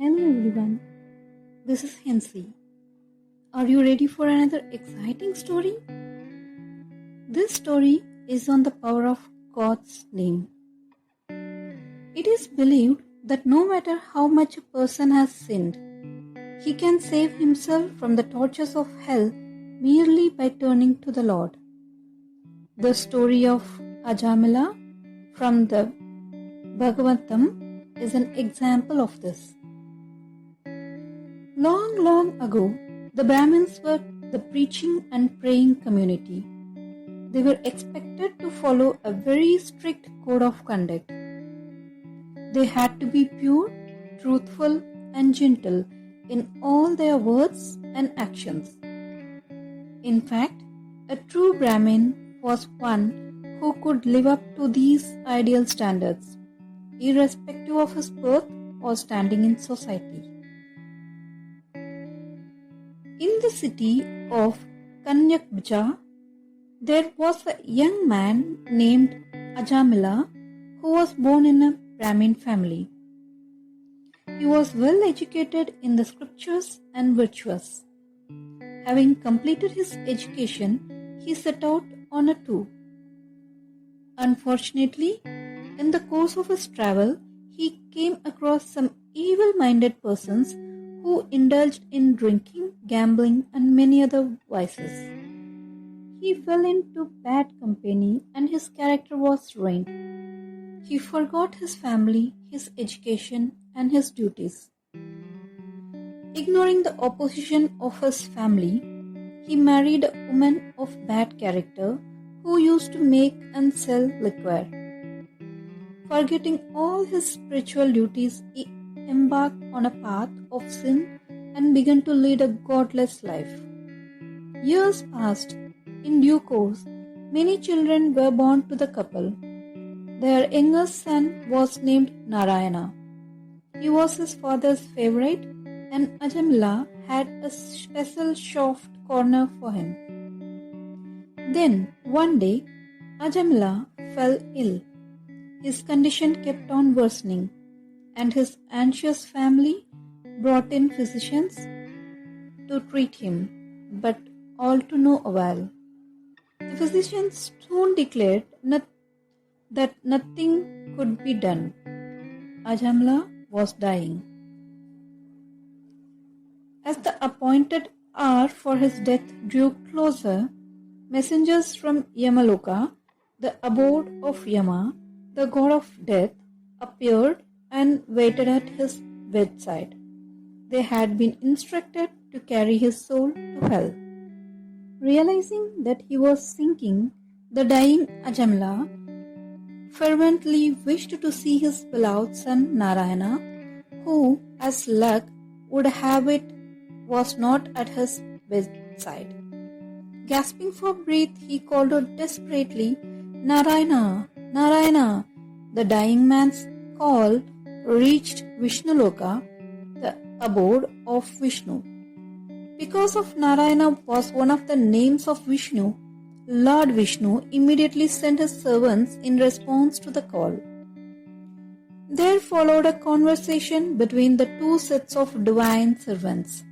Hello everyone, this is Hensi. Are you ready for another exciting story? This story is on the power of God's name. It is believed that no matter how much a person has sinned, he can save himself from the tortures of hell merely by turning to the Lord. The story of Ajamila from the Bhagavatam is an example of this. Long ago, the Brahmins were the preaching and praying community. They were expected to follow a very strict code of conduct. They had to be pure, truthful, and gentle in all their words and actions. In fact, a true Brahmin was one who could live up to these ideal standards, irrespective of his birth or standing in society. In the city of Kanyakbja, there was a young man named Ajamila who was born in a Brahmin family. He was well educated in the scriptures and virtuous. Having completed his education, he set out on a tour. Unfortunately, in the course of his travel, he came across some evil-minded persons who indulged in drinking, gambling, and many other vices. He fell into bad company and his character was ruined. He forgot his family, his education, and his duties. Ignoring the opposition of his family, he married a woman of bad character who used to make and sell liquor. Forgetting all his spiritual duties, he embarked on a path of sin and began to lead a godless life. Years passed. In due course, many children were born to the couple. Their youngest son was named Narayana. He was his father's favorite, and Ajamila had a special soft corner for him. Then, one day, Ajamila fell ill. His condition kept on worsening, and his anxious family brought in physicians to treat him, but all to no avail. The physicians soon declared that nothing could be done. Ajamila was dying. As the appointed hour for his death drew closer, messengers from Yamaloka, the abode of Yama, the god of death, appeared and waited at his bedside. They had been instructed to carry his soul to hell. Realizing that he was sinking, the dying Ajamila fervently wished to see his beloved son Narayana, who, as luck would have it, was not at his bedside. Gasping for breath, he called out desperately, "Narayana! Narayana!" The dying man's call reached Vishnuluka, the abode of Vishnu. Because of Narayana was one of the names of Vishnu, Lord Vishnu immediately sent his servants in response to the call. There followed a conversation between the two sets of divine servants.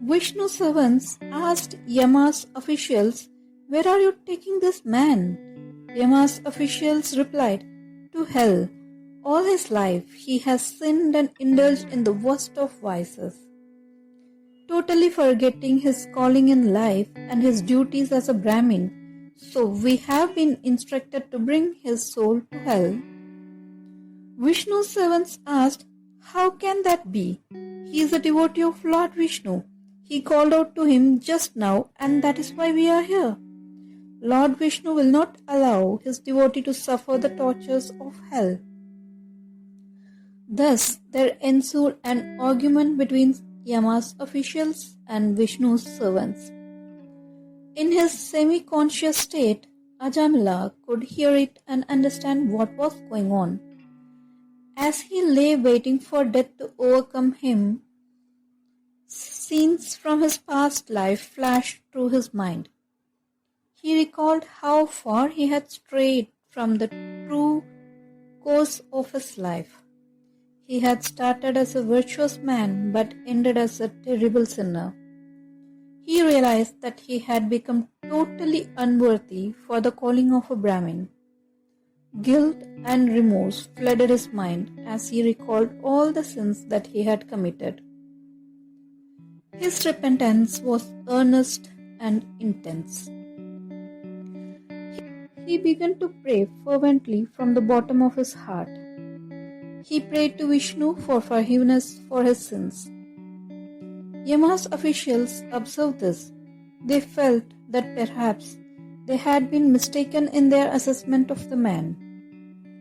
Vishnu's servants asked Yama's officials, "Where are you taking this man?" Yama's officials replied, "To hell. All his life he has sinned and indulged in the worst of vices." Totally forgetting his calling in life and his duties as a Brahmin, so we have been instructed to bring his soul to hell. Vishnu's servants asked, "How can that be? He is a devotee of Lord Vishnu. He called out to him just now, and that is why we are here. Lord Vishnu will not allow his devotee to suffer the tortures of hell." Thus there ensued an argument between Yama's officials and Vishnu's servants. In his semi-conscious state, Ajamila could hear it and understand what was going on. As he lay waiting for death to overcome him, scenes from his past life flashed through his mind. He recalled how far he had strayed from the true course of his life. He had started as a virtuous man but ended as a terrible sinner. He realized that he had become totally unworthy for the calling of a Brahmin. Guilt and remorse flooded his mind as he recalled all the sins that he had committed. His repentance was earnest and intense. He began to pray fervently from the bottom of his heart. He prayed to Vishnu for forgiveness for his sins. Yama's officials observed this. They felt that perhaps they had been mistaken in their assessment of the man.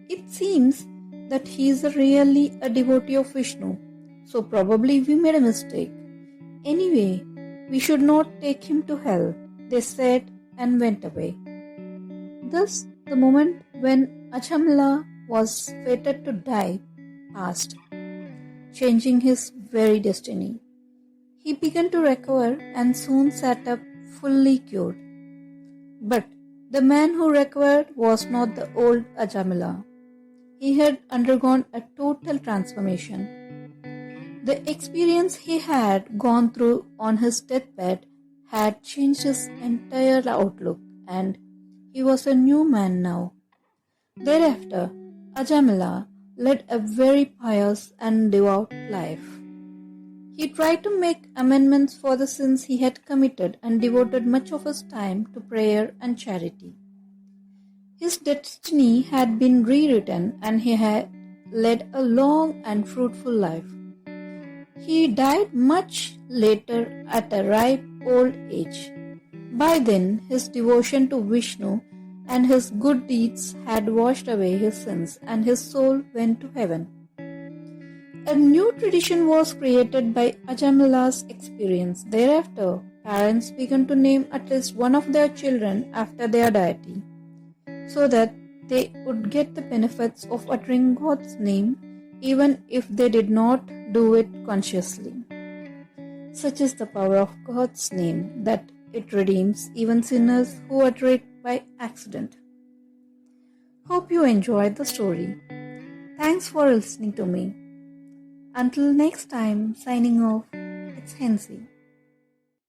It seems that he is really a devotee of Vishnu, so probably we made a mistake. Anyway, we should not take him to hell, they said and went away. Thus, the moment when Ajamila was fated to die passed, changing his very destiny. He began to recover and soon sat up fully cured. But the man who recovered was not the old Ajamila. He had undergone a total transformation. The experience he had gone through on his deathbed had changed his entire outlook, and he was a new man now. Thereafter, Ajamila led a very pious and devout life. He tried to make amendments for the sins he had committed and devoted much of his time to prayer and charity. His destiny had been rewritten and he had led a long and fruitful life. He died much later at a ripe old age. By then, his devotion to Vishnu and his good deeds had washed away his sins and his soul went to heaven. A new tradition was created by Ajamila's experience. Thereafter, parents began to name at least one of their children after their deity, so that they would get the benefits of uttering God's name even if they did not do it consciously. Such is the power of God's name that it redeems even sinners who utter it by accident. Hope you enjoyed the story. Thanks for listening to me. Until next time, signing off, it's Hensi.